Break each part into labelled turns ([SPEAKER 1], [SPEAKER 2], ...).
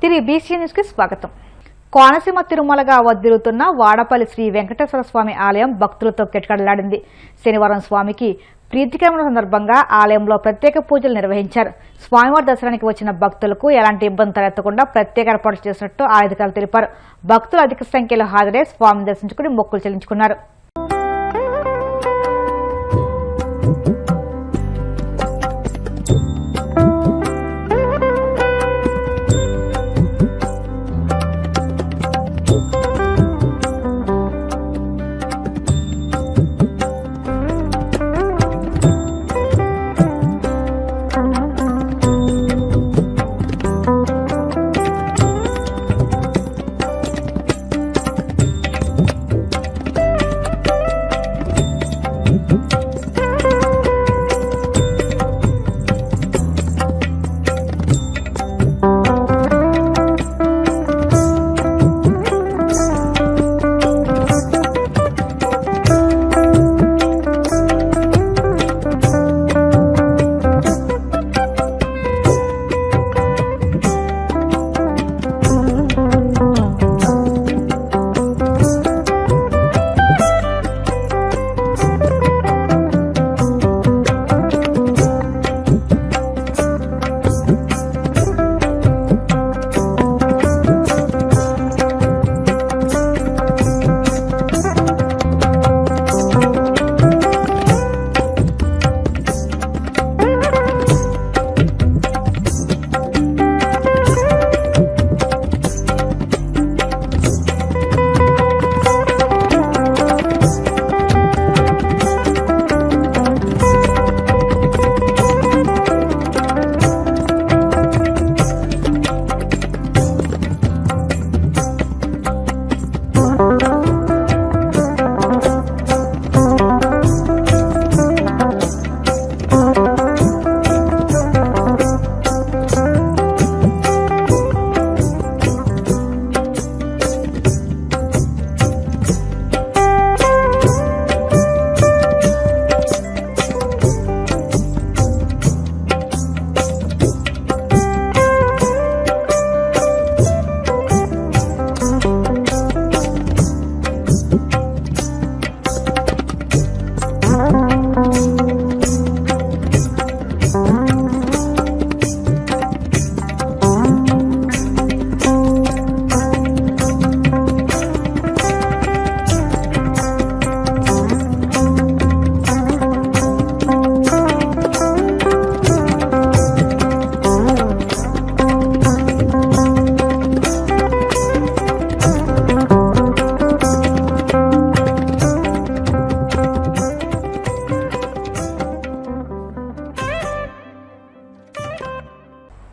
[SPEAKER 1] తిరిగి BC news కి స్వాగతం. కోనసీమ తిరుమలగా వదిలుతున్న వాడపల్లి శ్రీ వెంకటేశ్వర స్వామి ఆలయం భక్తులతో కిటకిటలాడింది. శనివారం స్వామికి ప్రీతికరమైన సందర్భంగా ఆలయంలో ప్రత్యేక పూజలు నిర్వహించారు. స్వామివారి దర్శనానికి వచ్చిన భక్తులకు ఎలాంటి ఇబ్బంది తలెత్తకుండా ప్రత్యేక ఏర్పాట్లు చేసినట్టు ఆలయ అధికారులు తెలిపారు. భక్తులు అధిక సంఖ్యలో హాజరై స్వామిని దర్శించుకుని మొక్కులు చెల్లించుకున్నారు.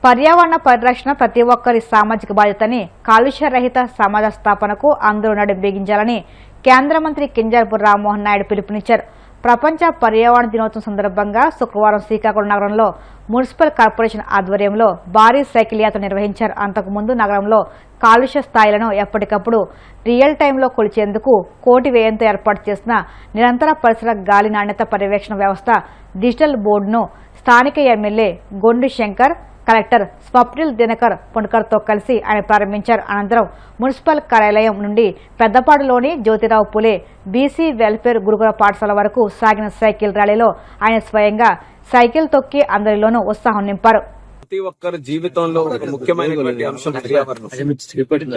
[SPEAKER 1] పర్యావరణ పరిరక్షణ ప్రతి ఒక్కరి సామాజిక బాధ్యతని, కాలుష్య రహిత సమాజ స్థాపనకు అందరూ నడుం బిగించాలని కేంద్ర మంత్రి కింజరాపు రామ్మోహన్ నాయుడు పిలుపునిచ్చారు. ప్రపంచ పర్యావరణ దినోత్సవం సందర్భంగా శుక్రవారం శ్రీకాకుళం నగరంలో మున్సిపల్ కార్పొరేషన్ ఆధ్వర్యంలో భారీ సైకిల్ యాత్ర నిర్వహించారు. అంతకుముందు నగరంలో కాలుష్య స్థాయిలను ఎప్పటికప్పుడు రియల్ టైంలో కొలిచేందుకు కోటి వ్యయంతో ఏర్పాటు చేసిన నిరంతర పరిసర గాలి నాణ్యత పర్యవేక్షణ వ్యవస్థ డిజిటల్ బోర్డును స్థానిక ఎమ్మెల్యే గొండు శంకర్, కలెక్టర్ స్వప్నిల్ దినకర్ పుణ్కర్తో కలిసి ఆయన ప్రారంభించారు. అనంతరం మున్సిపల్ కార్యాలయం నుండి పెద్దపాడులోని జ్యోతిరావు పులే బీసీ వెల్ఫేర్ గురుకుల పాఠశాల వరకు సాగిన సైకిల్ ర్యాలీలో ఆయన స్వయంగా సైకిల్ తొక్కి అందరిలోనూ ఉత్సాహం నింపారు.
[SPEAKER 2] ప్రతి ఒక్కరి జీవితంలో ఒక ముఖ్యమైనటువంటి అంశం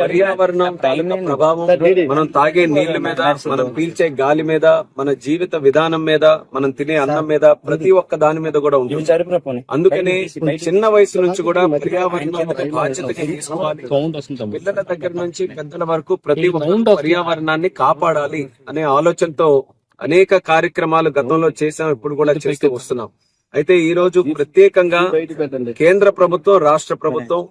[SPEAKER 2] పర్యావరణం తాలూకా ప్రభావం మనం తాగే నీళ్ల మీద, మనం పీల్చే గాలి మీద, మన జీవిత విధానం మీద, మనం తినే అన్నం మీద, ప్రతి ఒక్క దాని మీద కూడా ఉంటుంది. అందుకనే చిన్న వయసు నుంచి కూడా పర్యావరణం బాధ్యత తీసుకోవాలి. పిల్లల దగ్గర నుంచి పెద్దల వరకు ప్రతి ఒక్క పర్యావరణాన్ని కాపాడాలి అనే ఆలోచనతో అనేక కార్యక్రమాలు గతంలో చేసాం, ఇప్పుడు కూడా చేస్తూ వస్తున్నాం. అయితే ఈ రోజు ప్రత్యేకంగా కేంద్ర ప్రభుత్వం, రాష్ట్ర ప్రభుత్వం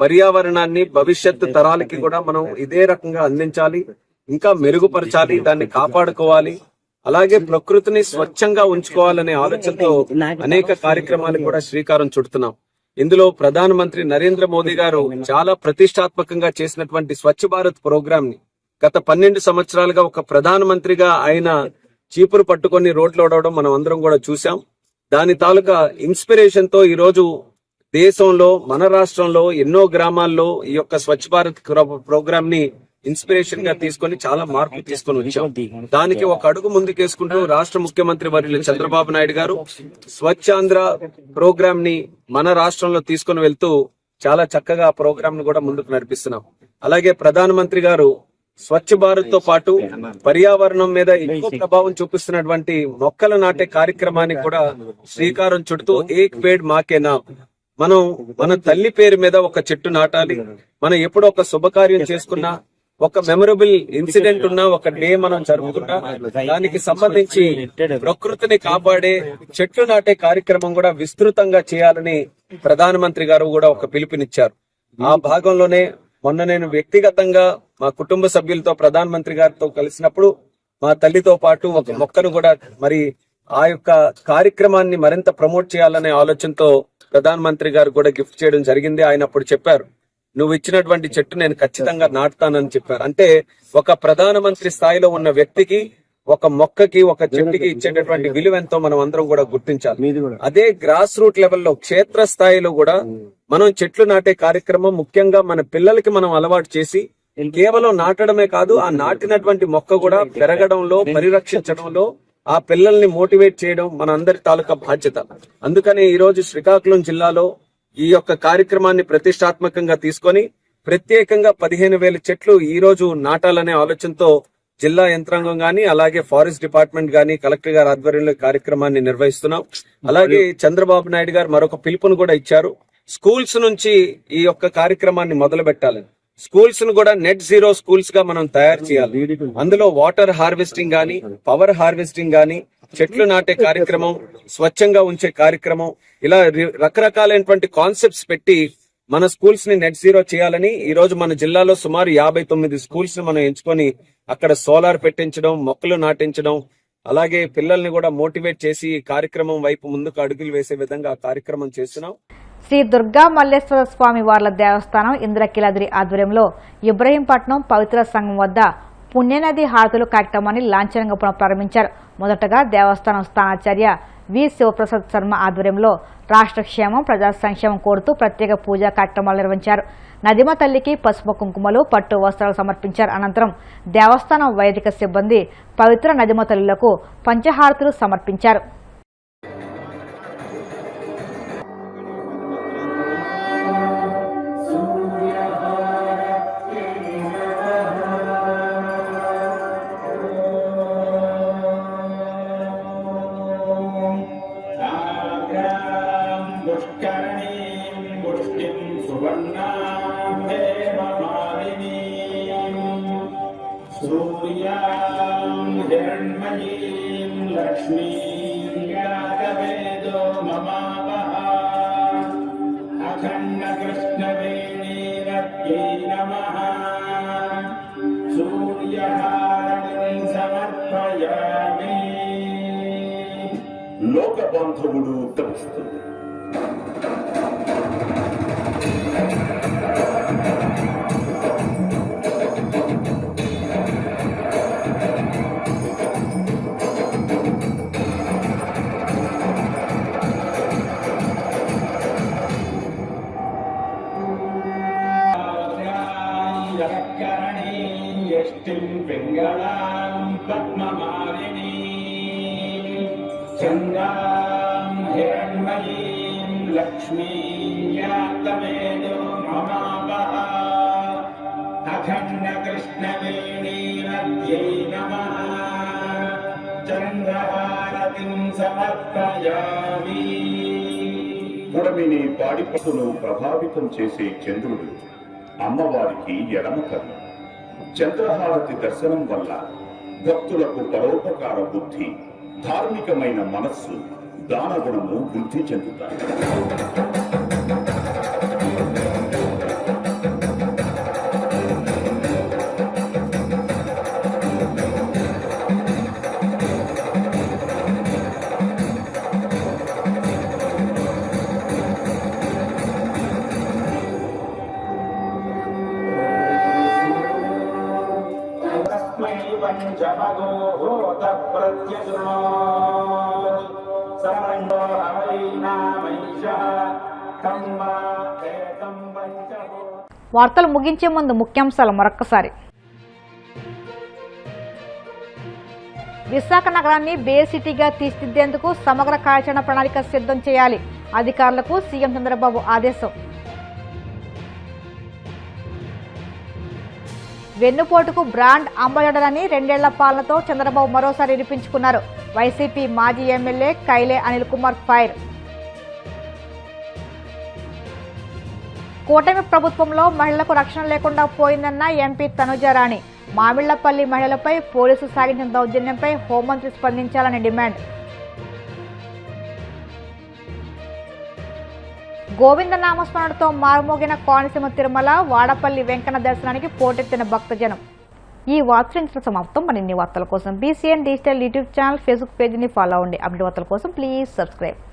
[SPEAKER 2] పర్యావరణాన్ని భవిష్యత్తు తరాలకి కూడా మనం ఇదే రకంగా అందించాలి, ఇంకా మెరుగుపరచాలి, దాన్ని కాపాడుకోవాలి, అలాగే ప్రకృతిని స్వచ్ఛంగా ఉంచుకోవాలనే ఆలోచనతో అనేక కార్యక్రమాలకు కూడా శ్రీకారం చుడుతున్నాం. ఇందులో ప్రధానమంత్రి నరేంద్ర మోదీ గారు చాలా ప్రతిష్టాత్మకంగా చేసినటువంటి స్వచ్ఛ భారత్ ప్రోగ్రామ్ ని గత 12 సంవత్సరాలుగా ఒక ప్రధానమంత్రిగా ఆయన చీపురు పట్టుకొని రోడ్లు ఓడవడం మనం అందరం కూడా చూసాం. దాని తాలూకా ఇన్స్పిరేషన్ తో ఈ రోజు దేశంలో మన రాష్ట్రంలో ఎన్నో గ్రామాల్లో ఈ యొక్క స్వచ్ఛ భారత్ ప్రోగ్రామ్ ని ఇన్స్పిరేషన్ గా తీసుకొని చాలా మార్పు తీసుకొని వచ్చాం. దానికి ఒక అడుగు ముందుకేసుకుంటూ రాష్ట్ర ముఖ్యమంత్రి వర్యులు చంద్రబాబు నాయుడు గారు స్వచ్ఛాంధ్ర ప్రోగ్రామ్ ని మన రాష్ట్రంలో తీసుకొని వెళ్తూ చాలా చక్కగా ఆ ప్రోగ్రామ్ ను కూడా ముందుకు నడిపిస్తున్నాం. అలాగే ప్రధానమంత్రి గారు స్వచ్ఛ భారత్ తో పాటు పర్యావరణం మీద ఎక్కువ ప్రభావం చూపిస్తున్నటువంటి మొక్కలు నాటే కార్యక్రమానికి కూడా శ్రీకారం చుడుతూ ఏక్ పేడ్ మాకే నామ్, మనం మన తల్లి పేరు మీద ఒక చెట్టు నాటాలి. మనం ఎప్పుడో ఒక శుభకార్యం చేసుకున్నా, ఒక మెమరబుల్ ఇన్సిడెంట్ ఉన్నా, ఒక డే మనం జరుపుకున్నా, దానికి సంబంధించి ప్రకృతిని కాపాడే చెట్లు నాటే కార్యక్రమం కూడా విస్తృతంగా చేయాలని ప్రధానమంత్రి గారు కూడా ఒక పిలుపునిచ్చారు. ఆ భాగంలోనే మొన్న నేను వ్యక్తిగతంగా మా కుటుంబ సభ్యులతో ప్రధానమంత్రి గారితో కలిసినప్పుడు మా తల్లితో పాటు ఒక మొక్కను కూడా మరి ఆ యొక్క కార్యక్రమాన్ని మరింత ప్రమోట్ చేయాలనే ఆలోచనతో ప్రధానమంత్రి గారు కూడా గిఫ్ట్ చేయడం జరిగింది. ఆయన అప్పుడు చెప్పారు, నువ్వు ఇచ్చినటువంటి చెట్టు నేను ఖచ్చితంగా నాటుతానని చెప్పారు. అంటే ఒక ప్రధానమంత్రి స్థాయిలో ఉన్న వ్యక్తికి ఒక మొక్కకి ఒక చెట్టుకి ఇచ్చేటటువంటి విలువ ఎంతో మనం అందరం కూడా గుర్తించాలి. అదే గ్రాస్ రూట్ లెవెల్లో క్షేత్ర స్థాయిలో కూడా మనం చెట్లు నాటే కార్యక్రమం ముఖ్యంగా మన పిల్లలకి మనం అలవాటు చేసి కేవలం నాటడమే కాదు, ఆ నాటినటువంటి మొక్క కూడా పెరగడంలో పరిరక్షించడంలో ఆ పిల్లల్ని మోటివేట్ చేయడం మన అందరి తాలూకా బాధ్యత. అందుకని ఈ రోజు శ్రీకాకుళం జిల్లాలో ఈ యొక్క కార్యక్రమాన్ని ప్రతిష్టాత్మకంగా తీసుకొని ప్రత్యేకంగా 15,000 చెట్లు ఈ రోజు నాటాలనే ఆలోచనతో జిల్లా యంత్రాంగం గాని, అలాగే ఫారెస్ట్ డిపార్ట్మెంట్ గాని, కలెక్టర్ గారి ఆధ్వర్యంలో కార్యక్రమాన్ని నిర్వహిస్తున్నాం. అలాగే చంద్రబాబు నాయుడు గారు మరొక పిలుపును కూడా ఇచ్చారు. స్కూల్స్ నుంచి ఈ యొక్క కార్యక్రమాన్ని మొదలు పెట్టాలని, స్కూల్స్ ను కూడా నెట్ జీరో స్కూల్స్ గా మనం తయారు చేయాలి. అందులో వాటర్ హార్వెస్టింగ్ గాని, పవర్ హార్వెస్టింగ్ గాని, చెట్లు నాటే కార్యక్రమం, స్వచ్ఛంగా ఉంచే కార్యక్రమం, ఇలా రకరకాలైనటువంటి కాన్సెప్ట్స్ పెట్టి మన స్కూల్స్ ని నెట్ జీరో చేయాలని ఈ రోజు మన జిల్లాలో సుమారు 59 స్కూల్స్ ని మనం ఎంచుకొని అక్కడ సోలార్ పెట్టించడం, మొక్కలు నాటించడం, అలాగే పిల్లల్ని కూడా మోటివేట్ చేసి ఈ కార్యక్రమం వైపు ముందుకు అడుగులు వేసే విధంగా కార్యక్రమం చేస్తున్నాం.
[SPEAKER 1] శ్రీ దుర్గా మల్లేశ్వర స్వామి వార్ల దేవస్థానం ఇంద్రకీలాద్రి ఆధ్వర్యంలో ఇబ్రహీంపట్నం పవిత్ర సంఘం వద్ద పుణ్యనది హారతులు కార్యక్రమాన్ని లాంఛనంగా ప్రారంభించారు. మొదటగా దేవస్థానం స్థానాచార్య వి శివప్రసాద్ శర్మ ఆధ్వర్యంలో రాష్ట్ర క్షేమం, ప్రజా సంక్షేమం కోరుతూ ప్రత్యేక పూజా కార్యక్రమాలు నిర్వహించారు. నదిమ తల్లికి పసుపు కుంకుమలు, పట్టు వస్త్రాలు సమర్పించారు. అనంతరం దేవస్థానం వైదిక సిబ్బంది పవిత్ర నదిమ తల్లులకు పంచహారతులు సమర్పించారు.
[SPEAKER 3] లోక బాంధవుడు ఉత్తమిస్తుంది.
[SPEAKER 4] चन्द्रां हिरण्मयीं लक्ष्मीं यातवेदो ममावः अखण्डकृष्णवेणीरत्यै नमः चन्द्रहारतिं समर्पयामि.
[SPEAKER 3] పుడమిని పాడి పట్టును ప్రభావితం చేసే చంద్రుడు అమ్మవారికి ఎడమ కన్ను. చంద్రహారతి దర్శనం వల్ల భక్తులకు పరోపకార బుద్ధి, ధార్మికమైన మనస్సు, దానగుణము వృద్ధి చెందుతాయి.
[SPEAKER 4] पंचमगोहोत प्रत्यसृणो सर्वण्डो हवैनामैषः कम्बा
[SPEAKER 1] వార్తలు ముగించే ముందు ముఖ్యాంశాలు మరొక్కసారి. విశాఖ నగరాన్ని బేర్ సిటీగా తీర్చిదిద్దేందుకు సమగ్ర కార్యాచరణ ప్రణాళిక సిద్ధం చేయాలి. అధికారులకు సీఎం చంద్రబాబు ఆదేశం. వెన్నుపోటుకు బ్రాండ్ అంబాసిడర్ అని 2 ఏళ్ల పాలనతో చంద్రబాబు మరోసారి నిరూపించుకున్నారు. వైసీపీ మాజీ ఎమ్మెల్యే కైలే అనిల్ కుమార్ ఫైర్. కూటమి ప్రభుత్వంలో మహిళలకు రక్షణ లేకుండా పోయిందన్న ఎంపీ తనుజారాణి. మామిళ్లపల్లి మహిళలపై పోలీసులు సాగించిన దౌర్జన్యంపై హోంమంత్రి స్పందించాలని డిమాండ్. గోవింద నామస్మరణతో మారుమోగిన కోనసీమ తిరుమల వాడపల్లి వెంకన్న దర్శనానికి పోటెత్తిన భక్తజనం. ఈ వార్తల సమాప్తం. మరిన్ని వార్తల కోసం BCN digital YouTube channel, Facebook పేజీని ఫాలో అవ్వండి. అప్డేట్ వార్తల కోసం ప్లీజ్ సబ్స్క్రైబ్.